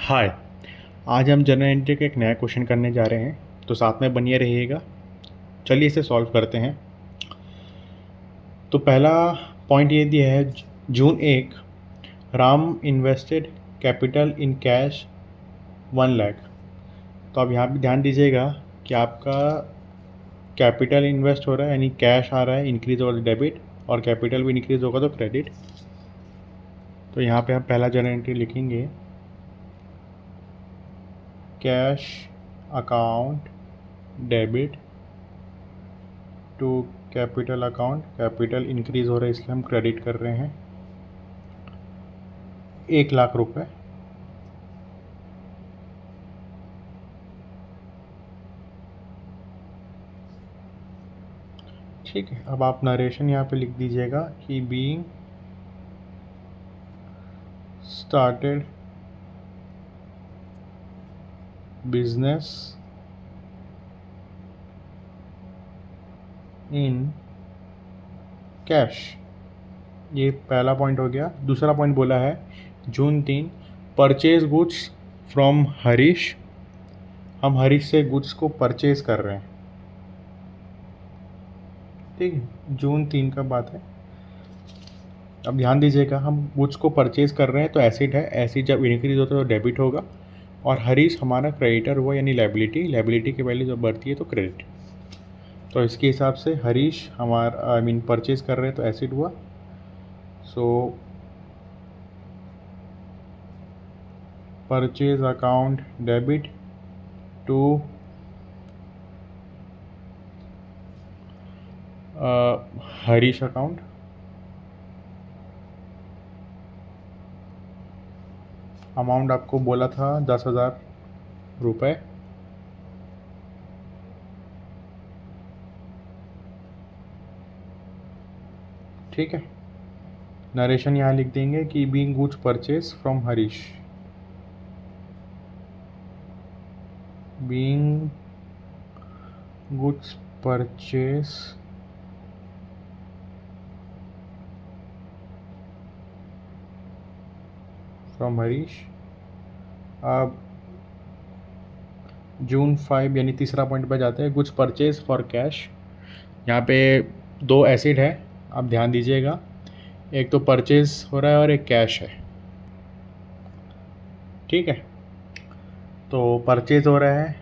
हाय। आज हम general entry का एक नया क्वेश्चन करने जा रहे हैं, तो साथ में बनिए रहिएगा। चलिए इसे सॉल्व करते हैं। तो पहला पॉइंट ये दिया है, जून 1 Ram invested capital in cash 1 lakh. तो आप यहाँ पे ध्यान दीजिएगा कि आपका कैपिटल इन्वेस्ट हो रहा है, यानी कैश आ रहा है, इंक्रीज और डेबिट, और कैपिटल भी इंक्रीज होगा तो क्रेडिट। तो यहाँ पे हम पहला जनरल एंट्री लिखेंगे, cash account debit to capital account. Capital increase हो रहा है इसलिए हम क्रेडिट कर रहे हैं 1 लाख रुपए। ठीक है, अब आप नरेशन यहाँ पे लिख दीजिएगा कि being started business in cash. ये पहला पॉइंट हो गया। दूसरा पॉइंट बोला है जून 3 परचेज गुड्स फ्रॉम हरीश। हम हरीश से गुड्स को परचेज कर रहे हैं। ठीक है, जून 3 का बात है। अब ध्यान दीजिएगा, हम गुड्स को परचेज कर रहे हैं तो एसिड है, एसिड जब इंक्रीज होता है तो डेबिट होगा, और हरीश हमारा क्रेडिटर हुआ यानी लाइबिलिटी की वैल्यू जब बढ़ती है तो क्रेडिट। तो इसके हिसाब से हरीश हमारा परचेज कर रहे हैं तो एसिड हुआ। So purchase account debit to Harish account. Amount आपको बोला था 10,000 रुपये। ठीक है, नरेशन यहाँ लिख देंगे कि being goods purchase from Harish, being goods purchase from Harish. अब जून 5 यानी तीसरा पॉइंट पे जाते हैं, गुड्स परचेज फॉर कैश। यहाँ पे 2 एसिड है, आप ध्यान दीजिएगा, एक तो परचेज हो रहा है और एक कैश है। ठीक है, तो परचेज हो रहा है,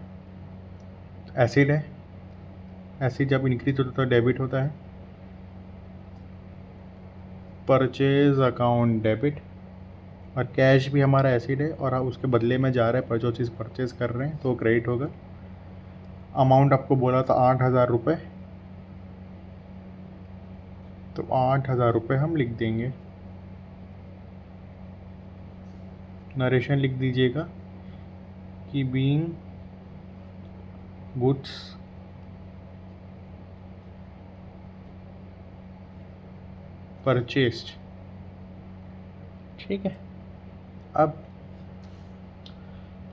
एसिड है, एसिड जब इंक्रीज होता है तो डेबिट होता है, परचेज अकाउंट डेबिट, और कैश भी हमारा एसिड है और उसके बदले में जा रहा है पर जो चीज़ परचेज कर रहे हैं तो क्रेडिट होगा। अमाउंट आपको बोला था 8,000 रुपये, तो 8,000 रुपये हम लिख देंगे। नरेशन लिख दीजिएगा कि बीइंग गुड्स परचेस्ड। ठीक है, अब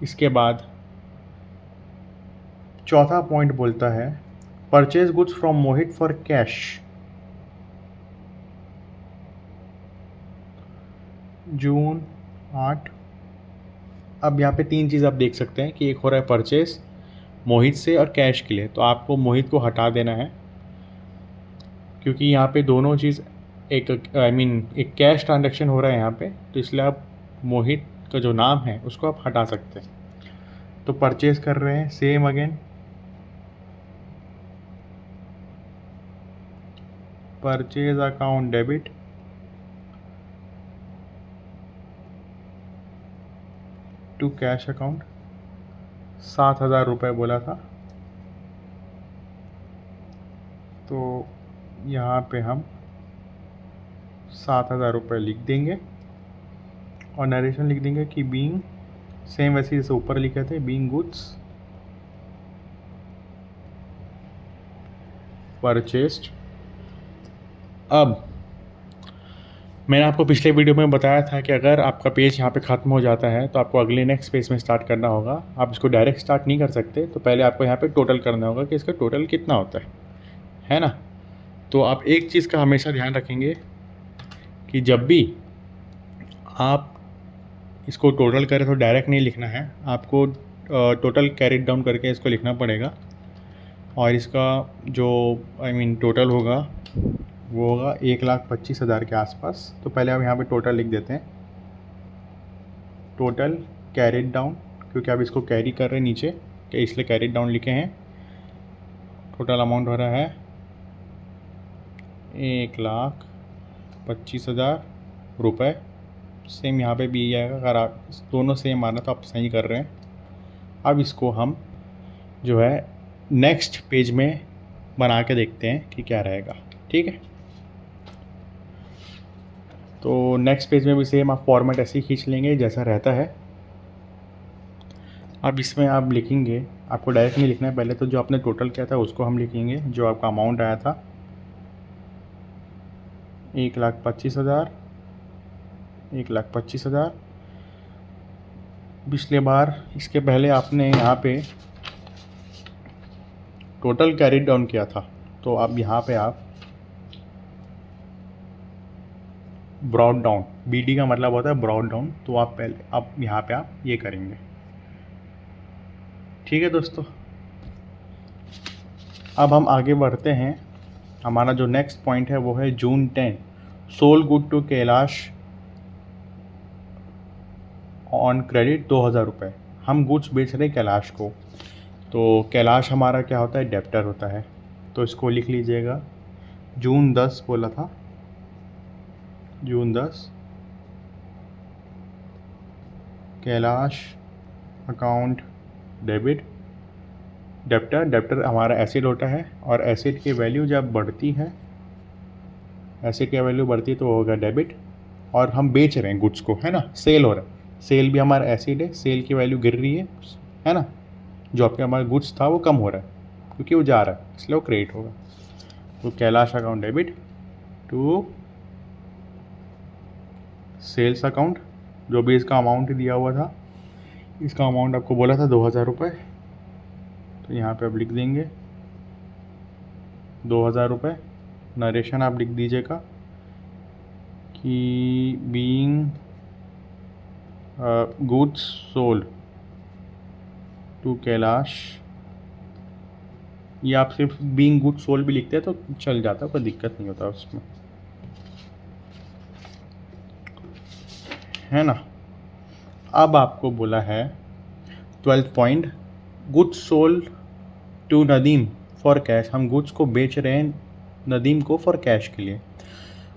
इसके बाद चौथा पॉइंट बोलता है purchase goods from Mohit for cash. June 8। अब यहाँ पे 3 चीज़ आप देख सकते हैं कि एक हो रहा है परचेज मोहित से और कैश के लिए, तो आपको मोहित को हटा देना है क्योंकि यहाँ पे दोनों चीज़ एक एक कैश ट्रांजैक्शन हो रहा है यहाँ पे, तो इसलिए आप मोहित का जो नाम है उसको आप हटा सकते हैं। तो परचेज कर रहे हैं, same again purchase account debit to cash account. 7,000 रुपये बोला था, तो यहाँ पे हम 7,000 रुपये लिख देंगे और नरेशन लिख देंगे कि बीइंग, सेम वैसे जैसे ऊपर लिखे थे, बीइंग गुड्स परचेस्ड। अब मैंने आपको पिछले वीडियो में बताया था कि अगर आपका पेज यहाँ पे ख़त्म हो जाता है तो आपको अगले नेक्स्ट पेज में स्टार्ट करना होगा। आप इसको डायरेक्ट स्टार्ट नहीं कर सकते, तो पहले आपको यहाँ पे टोटल करना होगा कि इसका टोटल कितना होता है ना। तो आप एक चीज़ का हमेशा ध्यान रखेंगे कि जब भी आप इसको टोटल करें तो डायरेक्ट नहीं लिखना है, आपको टोटल कैरिड डाउन करके इसको लिखना पड़ेगा। और इसका जो टोटल होगा वो होगा 1,25,000 के आसपास। तो पहले हम यहाँ पे टोटल लिख देते हैं, टोटल कैरिड डाउन, क्योंकि आप इसको कैरी कर रहे हैं नीचे, कि इसलिए कैरिड डाउन लिखे हैं। टोटल अमाउंट हो रहा है 1,25,000 रुपये। सेम यहाँ पे भी आएगा, अगर आप दोनों सेम आ रहा तो आप सही कर रहे हैं। अब इसको हम जो है नेक्स्ट पेज में बना के देखते हैं कि क्या रहेगा। ठीक है, तो नेक्स्ट पेज में भी सेम आप फॉर्मेट ऐसे ही खींच लेंगे जैसा रहता है। अब इसमें आप लिखेंगे, आपको डायरेक्ट नहीं लिखना है, पहले तो जो आपने टोटल किया था उसको हम लिखेंगे, जो आपका अमाउंट आया था 1,25,000, 1,25,000। पिछले बार इसके पहले आपने यहाँ पे टोटल कैरी डाउन किया था, तो अब यहाँ पे आप ब्रॉड डाउन, BD का मतलब होता है ब्रॉड डाउन, तो आप पहले अब यहाँ पे आप ये करेंगे। ठीक है दोस्तों, अब हम आगे बढ़ते हैं। हमारा जो नेक्स्ट पॉइंट है वो है June 10, sold goods to Kailash on credit 2,000 रुपये। हम गुड्स बेच रहे हैं कैलाश को, तो कैलाश हमारा क्या होता है, डेप्टर होता है। तो इसको लिख लीजिएगा, जून 10 बोला था, जून 10 कैलाश अकाउंट डेबिट, डेप्टर हमारा एसिड होता है, और एसिड की वैल्यू जब बढ़ती है, एसिड की वैल्यू बढ़ती है तो होगा डेबिट। और हम बेच रहे हैं गुड्स को, है ना, सेल हो रहा है, सेल भी हमारा एसिड है, सेल की वैल्यू गिर रही है ना, जो आपके हमारा गुड्स था वो कम हो रहा है क्योंकि वो जा रहा है, इसलिए वो क्रेडिट होगा। तो Kailash account debit to sales account, जो भी इसका अमाउंट दिया हुआ था, इसका अमाउंट आपको बोला था 2,000 रुपये, तो यहाँ पे आप लिख देंगे 2,000 रुपये। नरेशन आप लिख दीजिएगा कि being goods sold to Kailash, ये आप सिर्फ बीइंग गुड्स सोल्ड भी लिखते हैं तो चल जाता है, कोई दिक्कत नहीं होता उसमें, है ना। अब आपको बोला है 12th point, goods sold to Nadeem for cash. हम गुड्स को बेच रहे हैं नदीम को फॉर कैश के लिए।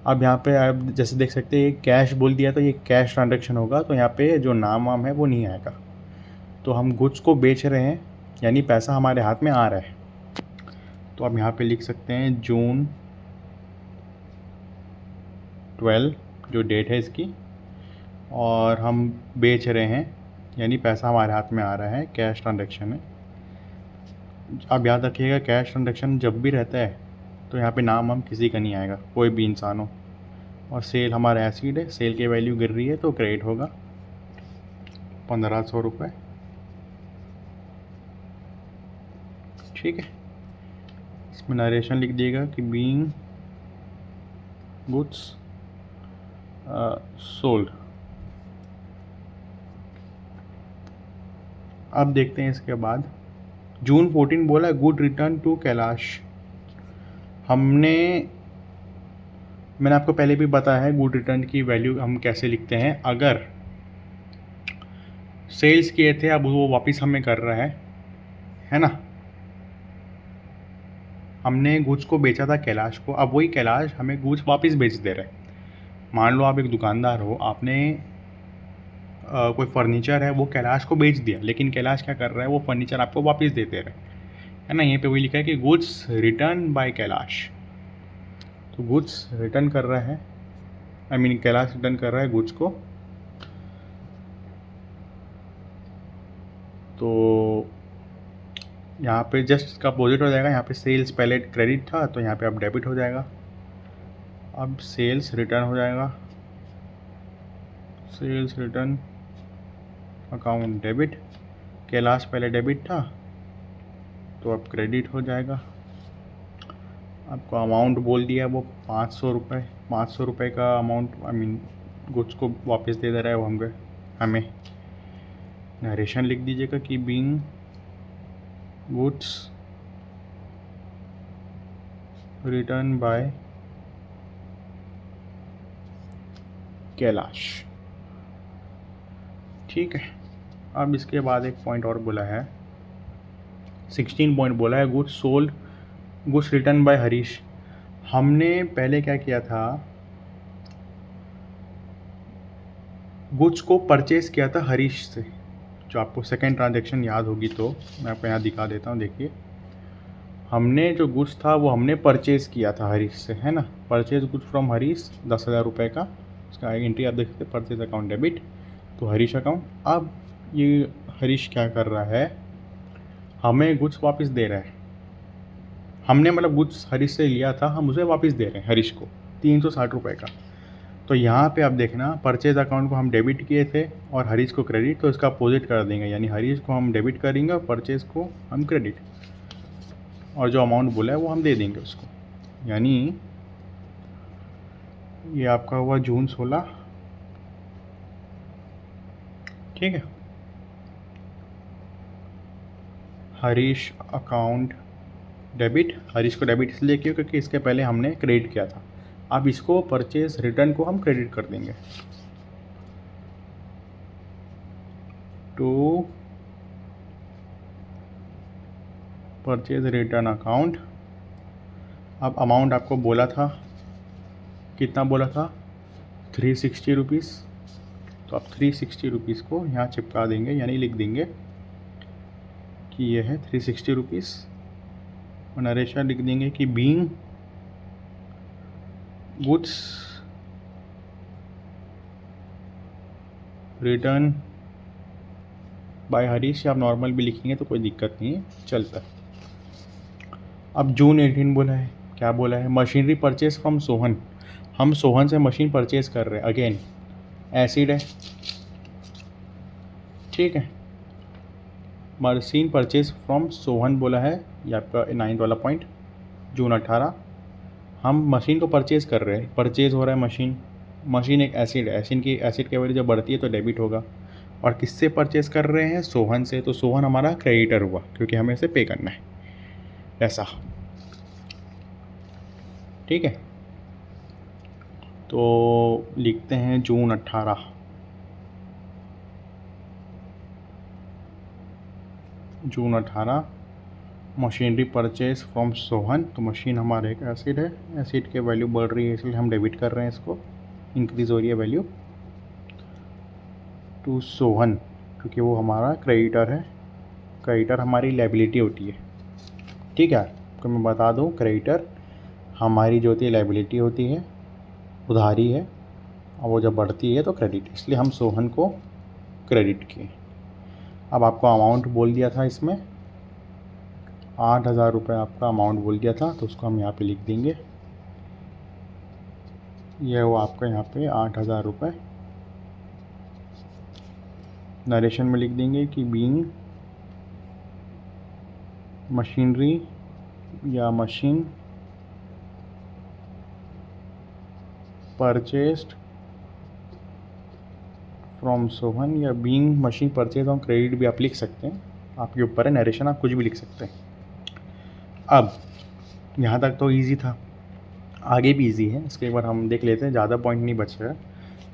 अब यहाँ पे आप जैसे देख सकते हैं कैश बोल दिया तो ये कैश ट्रांजैक्शन होगा, तो यहाँ पे जो नाम वाम है वो नहीं आएगा। तो हम गुड्स को बेच रहे हैं यानी पैसा हमारे हाथ में आ रहा है, तो आप यहाँ पे लिख सकते हैं जून 12 जो डेट है इसकी, और हम बेच रहे हैं यानी पैसा हमारे हाथ में आ रहा है, कैश ट्रांजैक्शन है। आप याद रखिएगा कैश ट्रांजैक्शन जब भी रहता है तो यहाँ पे नाम हम किसी का नहीं आएगा, कोई भी इंसान हो। और सेल हमारा एसिड है, सेल की वैल्यू गिर रही है तो क्रेडिट होगा 1,500 रुपये। ठीक है, इसमें नरेशन लिख दिएगा कि बीइंग गुड्स सोल्ड। अब देखते हैं इसके बाद जून 14 बोला गुड रिटर्न टू कैलाश। मैंने आपको पहले भी बताया है गुड रिटर्न की वैल्यू हम कैसे लिखते हैं। अगर सेल्स किए थे अब वो वापस हमें कर रहा है ना, हमने गुड्स को बेचा था कैलाश को, अब वही कैलाश हमें गुड्स वापस बेच दे रहे हैं। मान लो आप एक दुकानदार हो, आपने कोई फर्नीचर है वो कैलाश को बेच दिया, लेकिन कैलाश क्या कर रहा है, वो फर्नीचर आपको वापस देते रहे, है ना। यहीं पे वही लिखा है कि गुड्स रिटर्न बाय कैलाश, तो गुड्स रिटर्न कर रहा है, कैलाश रिटर्न कर रहा है गुड्स को। तो यहाँ पे जस्ट इसका अपोजिट हो जाएगा, यहाँ पे सेल्स पहले क्रेडिट था तो यहाँ पे अब डेबिट हो जाएगा, अब सेल्स रिटर्न हो जाएगा, sales return account debit. Kailash पहले डेबिट था तो अब क्रेडिट हो जाएगा। आपको अमाउंट बोल दिया वो 500 रुपये, 500 रुपये का अमाउंट गुड्स को वापस दे रहा है वो हमको, हमें नरेशन लिख दीजिएगा कि being goods return by Kailash. ठीक है, अब इसके बाद एक पॉइंट और बोला है, 16 पॉइंट बोला है goods sold, goods return by Harish. हमने पहले क्या किया था, गुड्स को परचेज किया था हरीश से, जो आपको सेकेंड ट्रांजैक्शन याद होगी तो मैं आपको यहाँ दिखा देता हूँ। देखिए, हमने जो गुड्स था वो हमने परचेज़ किया था हरीश से, है ना। परचेज गुड्स फ्रॉम हरीश 10,000 रुपये का, उसका एंट्री आप देख सकते हैं, परचेज अकाउंट डेबिट, तो हरीश अकाउंट। अब ये हरीश क्या कर रहा है, हमें गुड्स वापस दे रहा है। हमने मतलब गुड्स हरीश से लिया था, हम उसे वापस दे रहे हैं हरीश को 360 रुपये का। तो यहाँ पे आप देखना, परचेज अकाउंट को हम डेबिट किए थे और हरीश को क्रेडिट, तो इसका अपोजिट कर देंगे, यानी हरीश को हम डेबिट करेंगे और परचेज को हम क्रेडिट, और जो अमाउंट बोला है वो हम दे देंगे उसको। यानी ये आपका हुआ जून 16। ठीक है, हरीश अकाउंट डेबिट, हरीश को डेबिट इसलिए किया क्योंकि इसके पहले हमने क्रेडिट किया था। अब इसको परचेज रिटर्न को हम क्रेडिट कर देंगे टू परचेज रिटर्न अकाउंट। अब अमाउंट आपको बोला था, कितना बोला था, 360 रुपीज़। तो आप 360 रुपीज़ को यहाँ चिपका देंगे, यानी लिख देंगे कि ये है 360 रुपीज़, और नरेशन लिख देंगे कि being goods return by Harish, आप नॉर्मल भी लिखेंगे तो कोई दिक्कत नहीं है, चलता है। अब जून 18 बोला है, क्या बोला है, मशीनरी परचेज फ्रॉम सोहन। हम सोहन से मशीन परचेज कर रहे हैं, अगेन एसिड है। ठीक है, मशीन परचेज फ्रॉम सोहन बोला है, ये आपका 9th वाला पॉइंट, जून 18। हम मशीन को परचेज़ कर रहे हैं, परचेज़ हो रहा है मशीन। मशीन एक एसिड है, एसिड की वैल्यू जब बढ़ती है तो डेबिट होगा। और किससे परचेज़ कर रहे हैं, सोहन से, तो सोहन हमारा क्रेडिटर हुआ क्योंकि हमें इसे पे करना है, ऐसा। ठीक है, तो लिखते हैं जून 18, जून 18 मशीनरी परचेज फ्रॉम सोहन। तो मशीन हमारा एक एसिड है, एसिड के वैल्यू बढ़ रही है इसलिए हम डेबिट कर रहे हैं, इसको इंक्रीज़ हो रही है वैल्यू, टू सोहन, क्योंकि वो हमारा क्रेडिटर है। क्रेडिटर हमारी लायबिलिटी होती है। ठीक है, आपको मैं बता दूं, क्रेडिटर हमारी जो होती है लायबिलिटी होती है, उधारी है, और वो जब बढ़ती है तो क्रेडिट, इसलिए हम सोहन को क्रेडिट किए। अब आपको अमाउंट बोल दिया था, इसमें 8,000 रुपये आपका अमाउंट बोल दिया था, तो उसको हम यहाँ पे लिख देंगे, ये वो आपका यहाँ पे 8,000 रुपये। नरेशन में लिख देंगे कि बीइंग मशीनरी या मशीन परचेस्ड फ्रॉम सोहन, या being machine purchase on credit भी आप लिख सकते हैं, आपके ऊपर है, नरेशन आप कुछ भी लिख सकते हैं। अब यहाँ तक तो इजी था, आगे भी इजी है, इसके एक बार हम देख लेते हैं, ज़्यादा पॉइंट नहीं बचा है,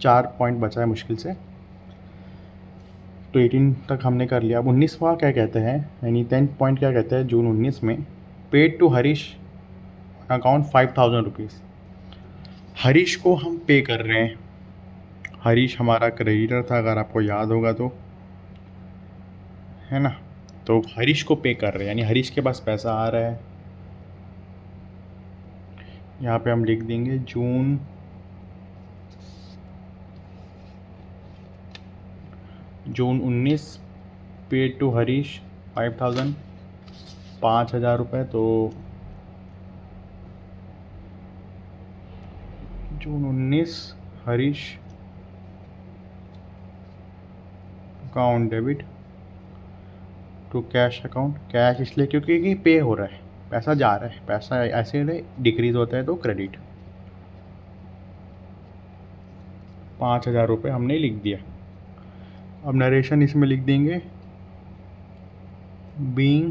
4 पॉइंट बचा है मुश्किल से। तो 18 तक हमने कर लिया। अब 19वां क्या कहते हैं, यानी 10th पॉइंट क्या कहते हैं, जून 19 में, paid to Harish account 5,000 rupees. Harish को हम पे कर रहे हैं, हरीश हमारा क्रेडिटर था अगर आपको याद होगा तो, है ना। तो हरीश को पे कर रहे हैं, यानी हरीश के पास पैसा आ रहा है। यहाँ पे हम लिख देंगे June June 19 paid to Harish 5,000, 5,000 रुपये। तो June 19 Harish account debit to cash account, cash इसलिए क्योंकि पे हो रहा है, पैसा जा रहा है, पैसा ऐसे डिक्रीज़ होता है तो क्रेडिट, 5,000 रुपये हमने लिख दिया। अब नरेशन इसमें लिख देंगे बीइंग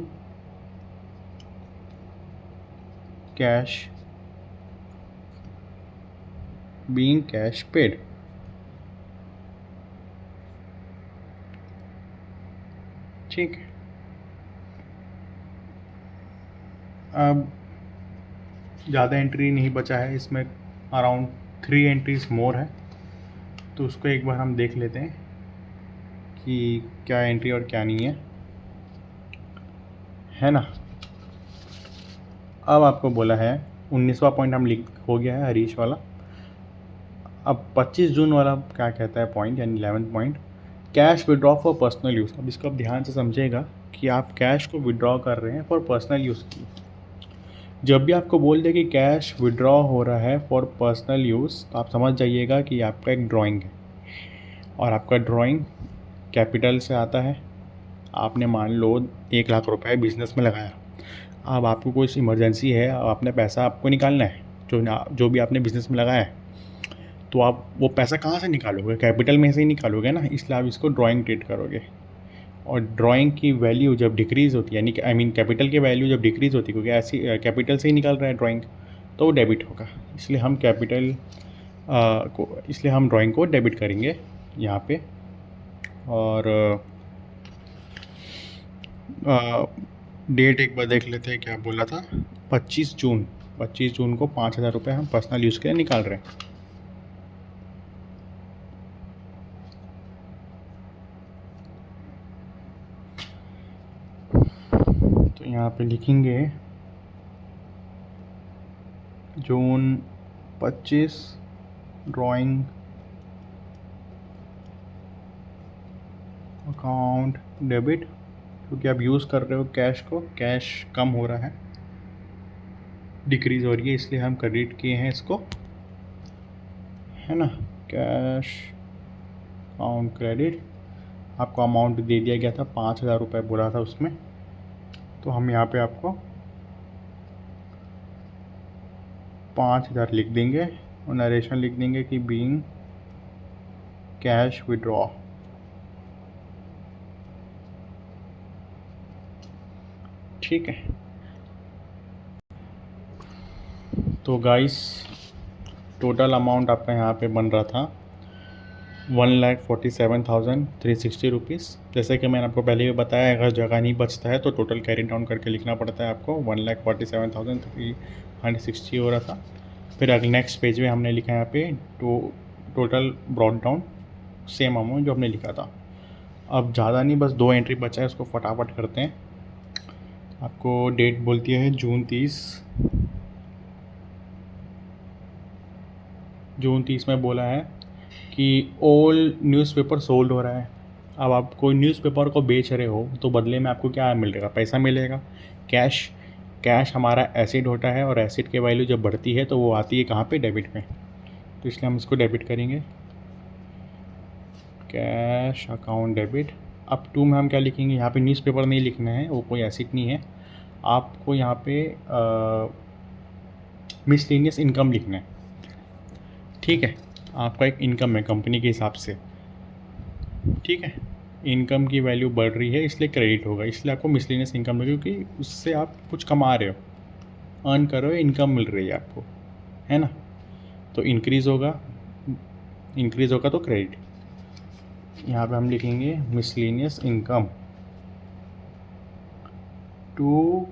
कैश पेड। ठीक है, अब ज़्यादा एंट्री नहीं बचा है इसमें, अराउंड 3 एंट्रीज मोर है, तो उसको एक बार हम देख लेते हैं कि क्या एंट्री और क्या नहीं है ना। अब आपको बोला है 19वां पॉइंट हम लिख हो गया है हरीश वाला। अब 25 जून वाला क्या कहता है पॉइंट, यानी 11th point, cash withdraw for personal use. अब इसको आप ध्यान से समझिएगा कि आप कैश को विड्रॉ कर रहे हैं फॉर पर्सनल यूज़ की। जब भी आपको बोल दे कि कैश विड्रॉ हो रहा है फॉर पर्सनल यूज़, तो आप समझ जाइएगा कि आपका एक ड्राइंग है, और आपका ड्राइंग कैपिटल से आता है। आपने मान लो 1 लाख रुपए बिज़नेस में लगाया, अब आपको कोई इमरजेंसी है, अब आपने पैसा आपको निकालना है, जो भी आपने बिज़नेस में लगाया है, तो आप वो पैसा कहाँ से निकालोगे? कैपिटल में से ही निकालोगे ना, इसलिए आप इसको ड्राइंग ट्रीट करोगे। और ड्राइंग की वैल्यू जब डिक्रीज़ होती है, यानी कि कैपिटल की वैल्यू जब डिक्रीज़ होती है, क्योंकि ऐसी कैपिटल से ही निकल रहा है ड्राइंग, तो वो डेबिट होगा। इसलिए हम ड्राइंग को डेबिट करेंगे यहाँ पे। और डेट एक बार देख लेते हैं, क्या बोला था, 25 जून को 5,000 रुपये हम पर्सनल यूज़ के लिए निकाल रहे हैं। तो यहाँ पे लिखेंगे जून 25 ड्राइंग अकाउंट डेबिट, क्योंकि आप यूज़ कर रहे हो कैश को, कैश कम हो रहा है, डिक्रीज़ हो रही है, इसलिए हम क्रेडिट किए हैं इसको, है ना। कैश अकाउंट क्रेडिट, आपको अमाउंट दे दिया गया था 5,000 रुपये बोला था उसमें, तो हम यहाँ पे आपको 5,000 लिख देंगे और नरेशन लिख देंगे कि बीइंग कैश विड्रॉ। ठीक है, तो गाइस टोटल अमाउंट आपका यहाँ पे बन रहा था 1,47,360 रुपीज़। जैसे कि मैंने आपको पहले भी बताया, अगर जगह नहीं बचता है तो टोटल कैरी डाउन करके लिखना पड़ता है आपको। 1,47,360 हो रहा था। फिर अगले नेक्स्ट पेज में हमने लिखा है यहाँ पे total brought down same amount जो हमने लिखा था। अब ज़्यादा नहीं, बस 2 एंट्री बचा है, उसको फटाफट करते हैं। आपको डेट बोलती है जून 30 में बोला है कि ऑल न्यूज़पेपर सोल्ड हो रहा है। अब आप कोई न्यूज़पेपर को बेच रहे हो तो बदले में आपको क्या मिलेगा? पैसा मिलेगा, कैश हमारा एसिड होता है, और एसिड की वैल्यू जब बढ़ती है तो वो आती है कहाँ पे? डेबिट में। तो इसलिए हम इसको डेबिट करेंगे, कैश अकाउंट डेबिट। अब 2 में हम क्या लिखेंगे? यहाँ पे न्यूज़पेपर नहीं लिखना है, वो कोई एसिड नहीं है, आपको यहाँ पे मिसलेनियस इनकम लिखना है। ठीक है, आपका एक इनकम है कंपनी के हिसाब से। ठीक है, इनकम की वैल्यू बढ़ रही है इसलिए क्रेडिट होगा, इसलिए आपको मिसलेनियस इनकम लगेगा, क्योंकि उससे आप कुछ कमा रहे हो, अर्न कर रहे हो, इनकम मिल रही है आपको, है ना। तो इंक्रीज़ होगा तो क्रेडिट। यहाँ पे हम लिखेंगे miscellaneous income to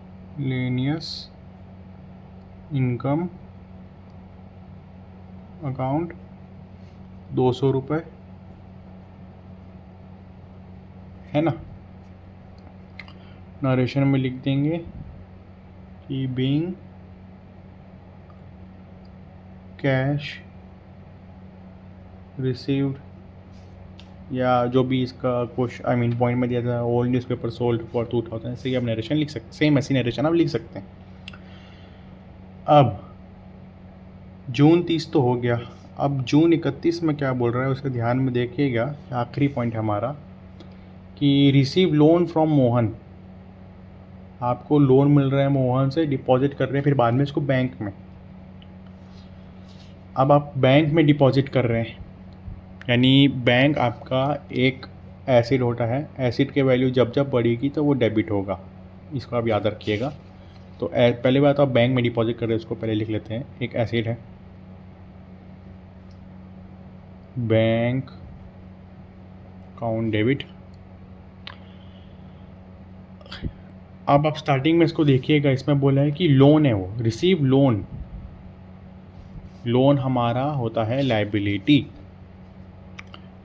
miscellaneous income account 200 रुपये, है ना। नरेशन में लिख देंगे कि बीइंग कैश रिसीव्ड, या जो भी इसका पॉइंट में दिया था, ओल्ड न्यूज़पेपर सोल्ड फॉर 2,000, ऐसे ही आप नरेशन लिख सकते, सेम ऐसी नरेशन आप लिख सकते हैं। अब जून 30 तो हो गया, अब जून 31 में क्या बोल रहा है उसके ध्यान में देखिएगा। आखिरी पॉइंट हमारा कि रिसीव लोन फ्रॉम मोहन, आपको लोन मिल रहा है मोहन से, डिपॉजिट कर रहे हैं फिर बाद में इसको बैंक में। अब आप बैंक में डिपॉजिट कर रहे हैं, यानी बैंक आपका एक एसिड होता है, एसिड के वैल्यू जब जब बढ़ेगी तो वो डेबिट होगा, इसको आप याद रखिएगा। तो पहले बात आप बैंक में डिपॉजिट कर रहे हैं, उसको पहले लिख लेते हैं। एक एसिड है, बैंक अकाउंट डेबिट। अब आप स्टार्टिंग में इसको देखिएगा, इसमें बोला है कि लोन है, वो रिसीव लोन। लोन हमारा होता है लायबिलिटी।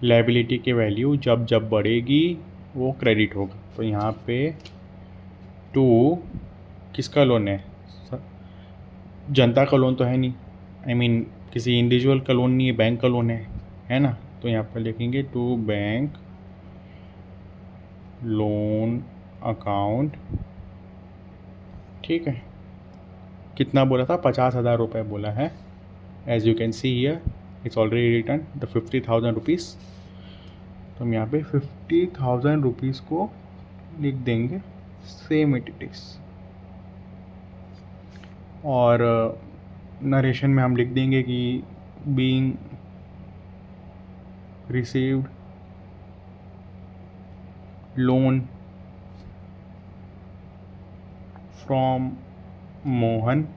लायबिलिटी की वैल्यू जब जब बढ़ेगी वो क्रेडिट होगा। तो यहाँ पे टू किसका लोन है? जनता का लोन तो है नहीं, आई मीन किसी इंडिविजुअल का लोन नहीं है, बैंक का लोन है ना। तो यहाँ पर लिखेंगे टू बैंक लोन अकाउंट। ठीक है, कितना बोला था? 50,000 रुपये बोला है। As you can see here it's already return the 50,000 rupees. तो हम यहाँ पे 50,000 रुपीज़ को लिख देंगे सेम इट इज़। और नरेशन में हम लिख देंगे कि being received loan from Mohan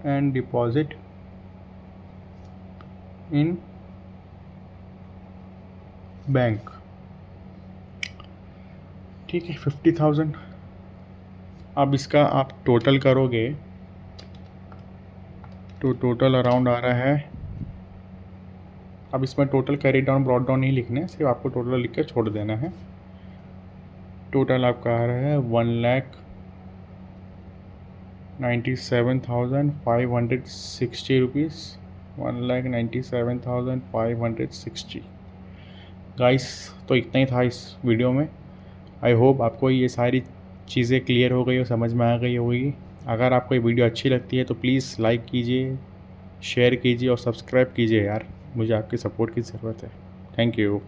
and deposit in bank. ठीक है, 50,000। अब इसका आप टोटल करोगे तो टोटल अराउंड आ रहा है, अब इसमें total carry down brought down नहीं लिखने, सिर्फ आपको टोटल लिख के छोड़ देना है। टोटल आपका आ रहा है 1,97,560 रुपीज़। 1,97,560। गाइस, तो इतना ही था इस वीडियो में। आई होप आपको ये सारी चीज़ें क्लियर हो गई और समझ में आ गई होगी। अगर आपको ये वीडियो अच्छी लगती है तो प्लीज़ लाइक कीजिए, शेयर कीजिए और सब्सक्राइब कीजिए यार, मुझे आपकी सपोर्ट की ज़रूरत है। Thank you.